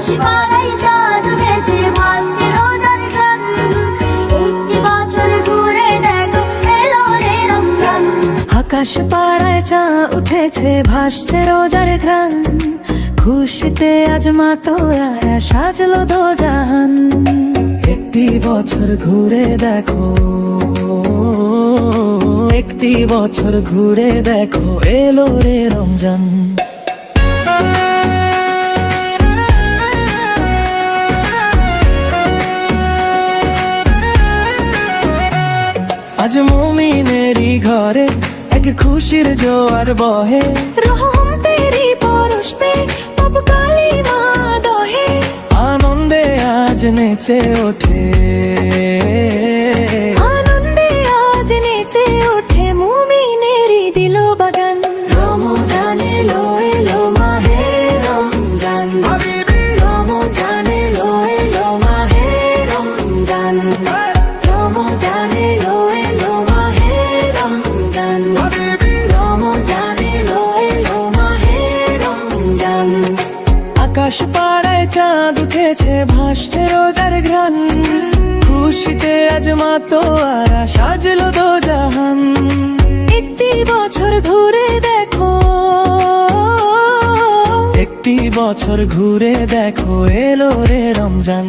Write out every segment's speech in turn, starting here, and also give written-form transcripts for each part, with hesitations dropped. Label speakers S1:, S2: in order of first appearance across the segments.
S1: আকাশ পাড়ায় চাঁদ উঠেছে ভাসছে রোজার ঘ্রাণ। একটি বছর ঘুরে দেখো এলো রে রমজান।
S2: আকাশ পাড়ায় চাঁদ উঠেছে ভাসছে রোজার ঘ্রাণ। খুশিতে আজ মাতোয়া সাজলো দোজাহান। একটি বছর ঘুরে দেখো, একটি বছর ঘুরে দেখো এলো রে রমজান। আজ মুমিনেরই ঘরে এক খুশির জোয়ার বহে। রহম তেরি পরশ পে পাপ কালিমা দহে। আনন্দে আজ নেচে ওঠে, আনন্দে আজ নেচে ওঠে মুমিনেরই দিল বাগান। রমজান এলো এলো মাহে রমজান, রমজান এলো এলো মাহে রমজান, রমজান এলো এলো মাহে রমজান, রমজান এলো এলো মাহে রমজান। আকাশ পাড়ায় চাঁদ উঠেছে ভাসছে রোজার ঘ্রাণ। খুশিতে আজ মাতোয়ারা সাজলো দোজাহান। একটি বছর ঘুরে দেখো, একটি বছর ঘুরে দেখো এলো রে রমজান।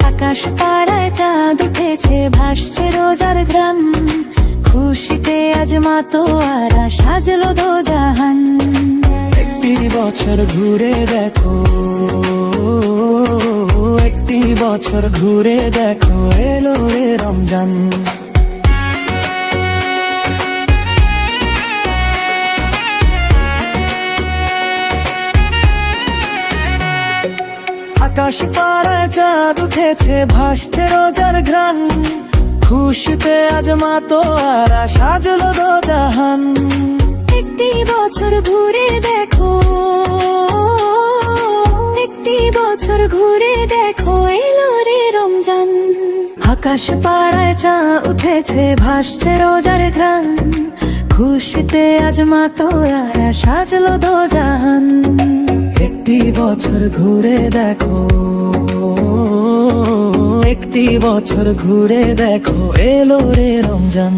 S2: আকাশ পাড়ায় চাঁদ উঠেছে ভাসছে রোজার ঘ্রাণ। খুশিতে আজ মাতোয়ারা সাজলো দোজাহান। একটি বছর ঘুরে দেখো, একটি বছর ঘুরে দেখো এলো রে রমজান। আকাশ পাড়ায় চাঁদ উঠেছে ভাসছে রোজার ঘ্রাণ। খুশিতে আজ মাতোয়ারা সাজলো দোজাহান। একটি বছর ঘুরে দেখো, একটি বছর ঘুরে দেখো এলো রে রমজান। আকাশ পাড়ায় চাঁদ উঠেছে ভাসছে রোজার ঘ্রাণ। খুশিতে আজ মাতোয়ারা সাজলো দোজাহান। একটি বছর ঘুরে দেখো, একটি বছর ঘুরে দেখো এলো রে রমজান।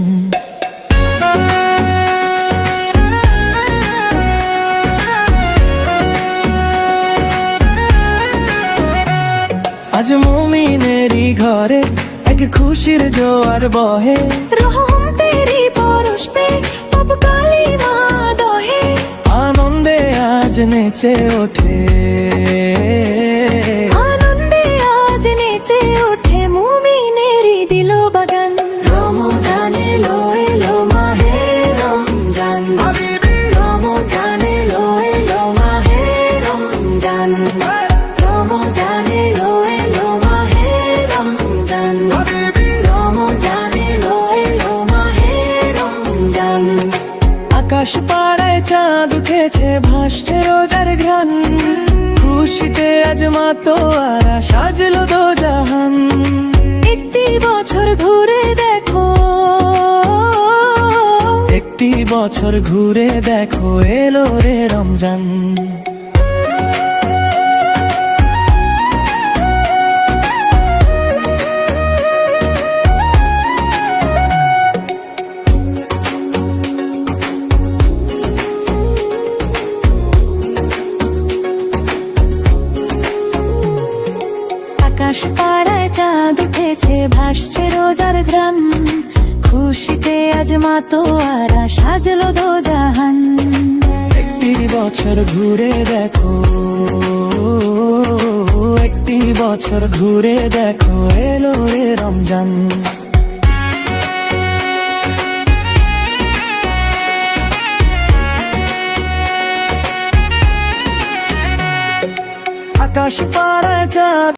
S2: আজ মুমিনেরই ঘরে এক খুশির জোয়ার বহে। রহম তেরি পরশ পে পাপ কালিমা দহে। আনন্দে আজ নেচে ওঠে, আনন্দে আজ নেচে ওঠে মুমিনেরই দিল বাগান। রমজান এলো এলো মাহে রমজান, রমজান এলো এলো মাহে রমজান, রমজান এলো এলো মাহে রমজান, রমজান এলো এলো মাহে রমজান। আকাশ পাড়ায় চাঁদ উঠেছে ভাসছে রোজার ঘ্রাণ। খুশিতে আজ মাতোয়ারা সাজলো দোজাহান। একটি বছর ঘুরে দেখো, একটি বছর ঘুরে দেখো এলো রে রমজান। আকাশ পাড়ায় চাঁদ উঠেছে ভাসছে রোজার ঘ্রাণ। খুশিতে আজ মাতোয়ারা সাজলো দোজাহান। একটি বছর ঘুরে দেখো, একটি বছর ঘুরে দেখো এলো রে রমজান। আকাশ পাড়ায় চাঁদ